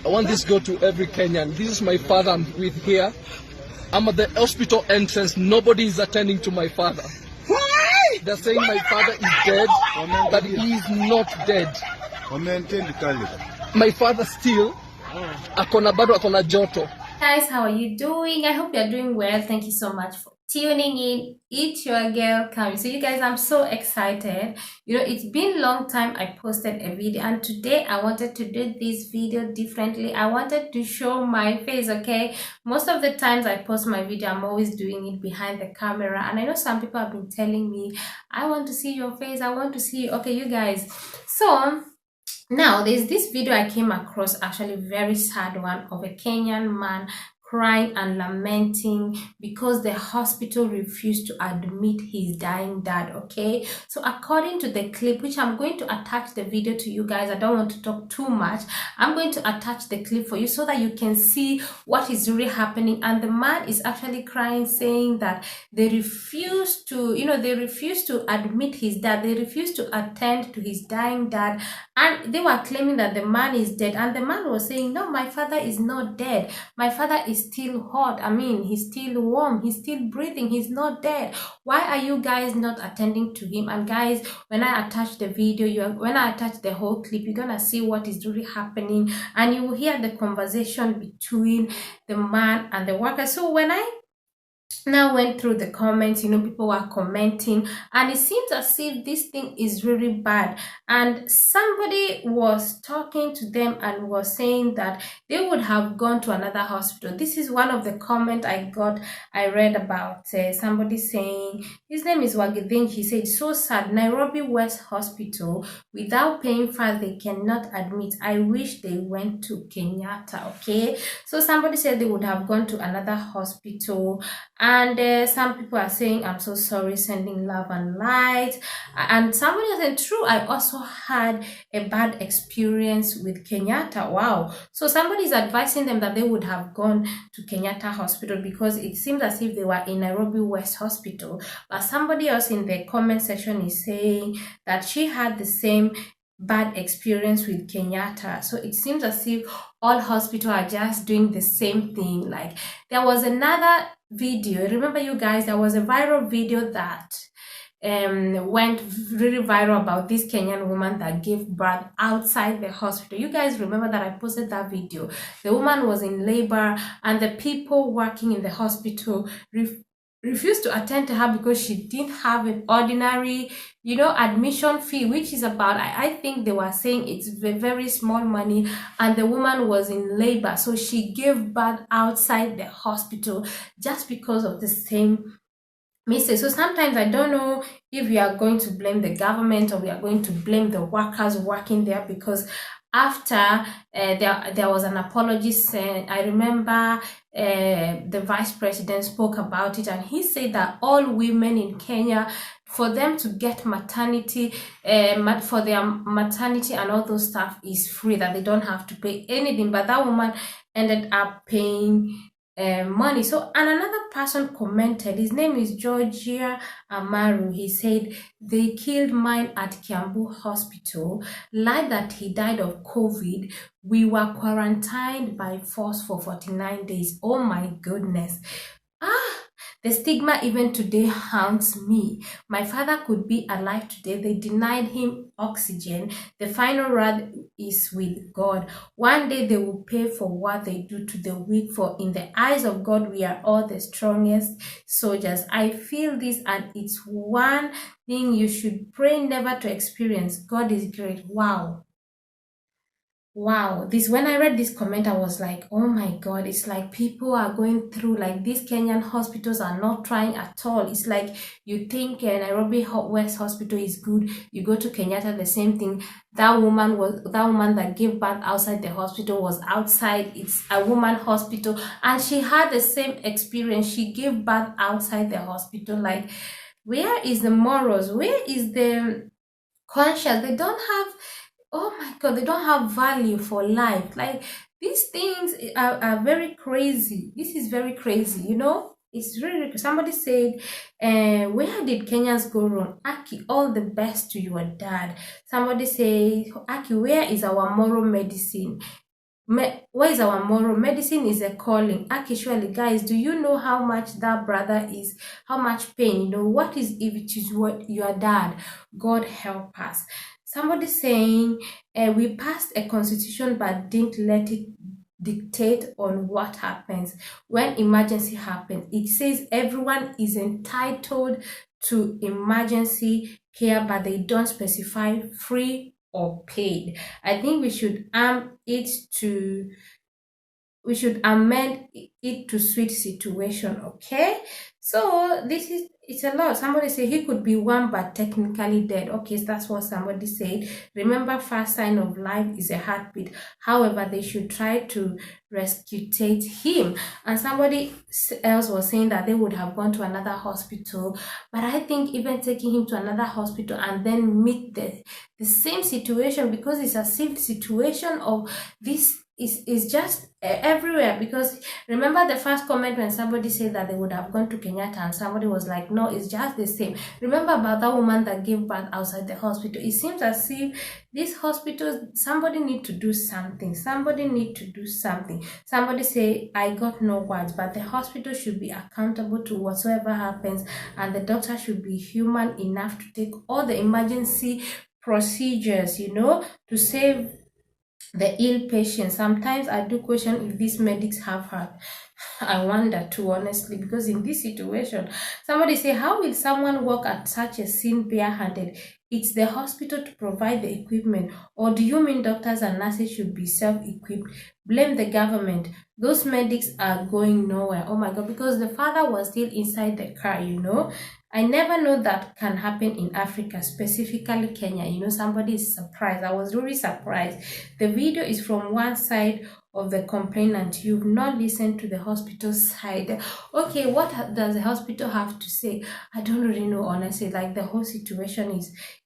I want this go to every Kenyan. This is my father I'm with here. I'm at the hospital entrance. Nobody is attending to my father. They're saying my father is dead, but he is not dead. My father still, akona bado akona joto. Guys, how are you doing? I hope you're doing well. Thank you so much for tuning in. It's your girl Kami. So you guys, I'm so excited. You know, it's been a long time I posted a video, and today I wanted to do this video differently. I wanted to show my face, okay? Most of the times I post my video, I'm always doing it behind the camera, and I know some people have been telling me, I want to see your face, I want to see you. Okay, you guys, so now there's this video I came across, actually very sad one, of a Kenyan man crying and lamenting because the hospital refused to admit his dying dad. Okay, so according to the clip, which I'm going to attach the video to you guys, I don't want to talk too much, I'm going to attach the clip for you so that you can see what is really happening. And the man is actually crying, saying that they refuse to, they refuse to admit his dad, they refuse to attend to his dying dad, and they were claiming that the man is dead. And the man was saying, no, my father is not dead, my father is still hot, I mean, he's still warm, he's still breathing, he's not dead. Why are you guys not attending to him? And guys, when I attach the video, when I attach the whole clip, you're gonna see what is really happening, and you will hear the conversation between the man and the worker. So when I now went through the comments, people were commenting, and it seems as if this thing is really bad, and somebody was talking to them and was saying that they would have gone to another hospital. This is one of the comments I read about somebody saying, his name is Wagidhin. He said, so sad, Nairobi West hospital, without paying fast they cannot admit, I wish they went to Kenyatta. Okay, so somebody said they would have gone to another hospital. And some people are saying, I'm so sorry, sending love and light. And somebody said, true, I also had a bad experience with Kenyatta. Wow. So somebody is advising them that they would have gone to Kenyatta hospital because it seems as if they were in Nairobi West hospital. But somebody else in the comment section is saying that she had the same bad experience with Kenyatta. So it seems as if all hospitals are just doing the same thing. Like, there was another video, remember you guys, there was a viral video that went really viral about this Kenyan woman that gave birth outside the hospital. You guys remember that I posted that video. The woman was in labor, and the people working in the hospital refused to attend to her because she didn't have an ordinary, admission fee, which is about, I think they were saying it's very small money, and the woman was in labor, so she gave birth outside the hospital just because of the same mistake. So sometimes I don't know if we are going to blame the government or we are going to blame the workers working there, because after there was an apology sent, I remember the vice president spoke about it, and he said that all women in Kenya, for them to get maternity, for their maternity and all those stuff is free, that they don't have to pay anything. But that woman ended up paying money. So, and another person commented, his name is Georgia Amaru. He said, they killed mine at Kiambu hospital, lied that he died of COVID. We were quarantined by force for 49 days. Oh my goodness. The stigma even today haunts me. My father could be alive today. They denied him oxygen. The final word is with God. One day they will pay for what they do to the weak, for in the eyes of God, we are all the strongest soldiers. I feel this, and it's one thing you should pray never to experience. God is great. Wow. Wow, when I read this comment, I was like, oh my God, it's like people are going through, like, these Kenyan hospitals are not trying at all. It's like, you think Nairobi West hospital is good, you go to Kenyatta, the same thing. That woman that gave birth outside the hospital was outside. It's a woman hospital, and she had the same experience. She gave birth outside the hospital. Like, where is the morals? Where is the conscience? They don't have, oh my God, they don't have value for life. Like, these things are very crazy. This is very crazy, It's really, somebody said, where did Kenyans go wrong? Aki, all the best to your dad. Somebody say, Aki, where is our moral medicine? What is our moral? Medicine is a calling. Actually, guys, do you know how much that brother is? How much pain? You know, what is if it is what your dad? God help us. Somebody saying, we passed a constitution but didn't let it dictate on what happens when emergency happens. It says everyone is entitled to emergency care, but they don't specify free or paid. I think we should amend it to suit situation. Okay, so it's a lot. Somebody say he could be one but technically dead. Okay, so that's what somebody said. Remember, first sign of life is a heartbeat. However, they should try to resuscitate him. And somebody else was saying that they would have gone to another hospital, but I think even taking him to another hospital and then meet the same situation, because it's a same situation of this is just everywhere. Because remember the first comment when somebody said that they would have gone to Kenyatta, and somebody was like, no, it's just the same. Remember about that woman that gave birth outside the hospital? It seems as if this hospital, somebody need to do something. Somebody need to do something. Somebody say, I got no words, but the hospital should be accountable to whatsoever happens, and the doctor should be human enough to take all the emergency procedures, you know, to save the ill patient. Sometimes I do question if these medics have heart. I wonder too, honestly, because in this situation, somebody say, how will someone work at such a scene barehanded? It's the hospital to provide the equipment. Or do you mean doctors and nurses should be self-equipped? Blame the government. Those medics are going nowhere. Oh my God, because the father was still inside the car, you know. I never know that can happen in Africa, specifically Kenya. You know, somebody is surprised. I was really surprised. The video is from one side of the complainant. You've not listened to the hospital side. Okay, what does the hospital have to say? I don't really know, honestly. Like, the whole situation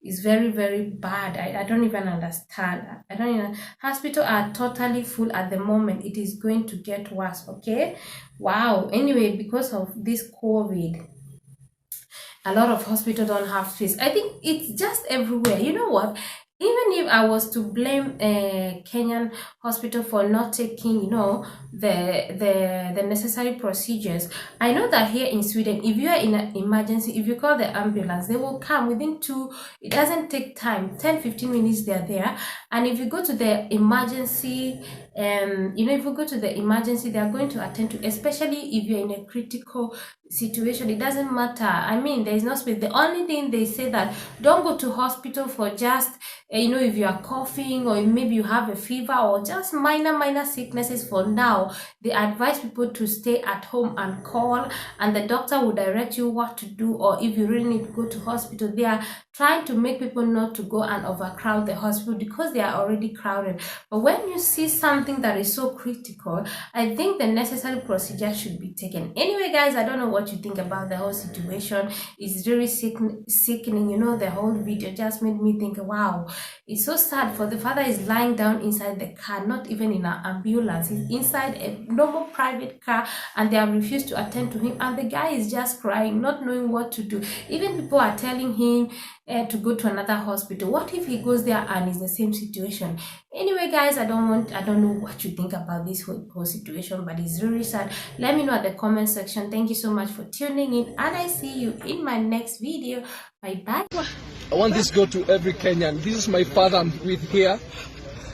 is very, very bad. I don't even understand. I don't even. Hospitals are totally full at the moment. It is going to get worse. Okay, wow. Anyway, because of this COVID, a lot of hospitals don't have space. I think it's just everywhere. You know what? Even if I was to blame a Kenyan hospital for not taking, you know, the necessary procedures, I know that here in Sweden, if you are in an emergency, if you call the ambulance, they will come within it doesn't take time, 10-15 minutes they're there. And if you go to the emergency, you know, if you go to the emergency, they are going to attend to, especially if you're in a critical situation. It doesn't matter. I mean, there is no space. The only thing they say that don't go to hospital for just, you know, if you are coughing or maybe you have a fever or just minor sicknesses. For now, they advise people to stay at home and call, and the doctor will direct you what to do. Or if you really need to go to hospital, they are trying to make people not to go and overcrowd the hospital because they are already crowded. But when you see something that is so critical, I think the necessary procedure should be taken. Anyway, guys, I don't know what you think about the whole situation. It's very sickening. You know, the whole video just made me think, wow, it's so sad. For the father is lying down inside the car, not even in an ambulance. He's inside a normal private car, and they have refused to attend to him, and the guy is just crying, not knowing what to do. Even people are telling him to go to another hospital. What if he goes there and is the same situation? Anyway, guys, I don't know what you think about this whole situation, but it's really sad. Let me know at the comment section. Thank you so much for tuning in, and I see you in my next video. Bye bye. I want this to go to every Kenyan. This is my father I'm with here.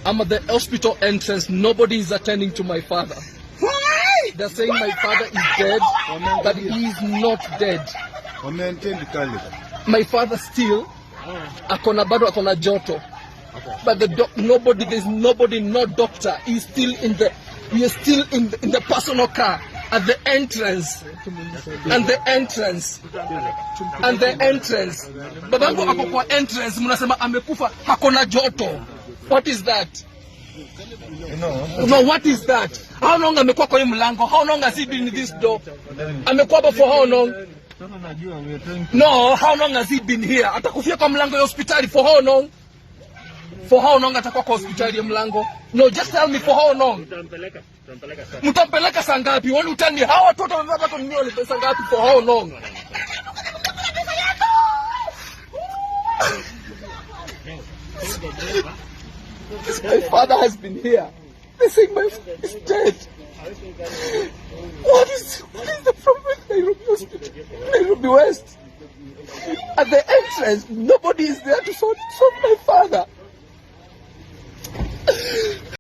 I'm at the hospital entrance. Nobody is attending to my father. They're saying my father is dead, but he is not dead. My father still akona joto, but there's nobody, no doctor. He is still in the personal car at the entrance, babangu ako kwa entrance, mnasema amekufa, hakona joto. What is that? No, what is that? How long amekuwa kwa mlango? How long has he been in this door? Amekuwa for how long? No, how long has he been here? Atakufia kwa mlango ya hospitali for how long? For how long atakuwa kwa hospitali ya mlango? No, just tell me for how long. Mtampeleka saa ngapi? Wani utani hawa watoto wamebeba kwa nini walipesa ngapi for how long? My father has been here. They're saying my father is dead. What is the problem with Nairobi Hospital? Nairobi West. At the entrance, nobody is there to sort my father.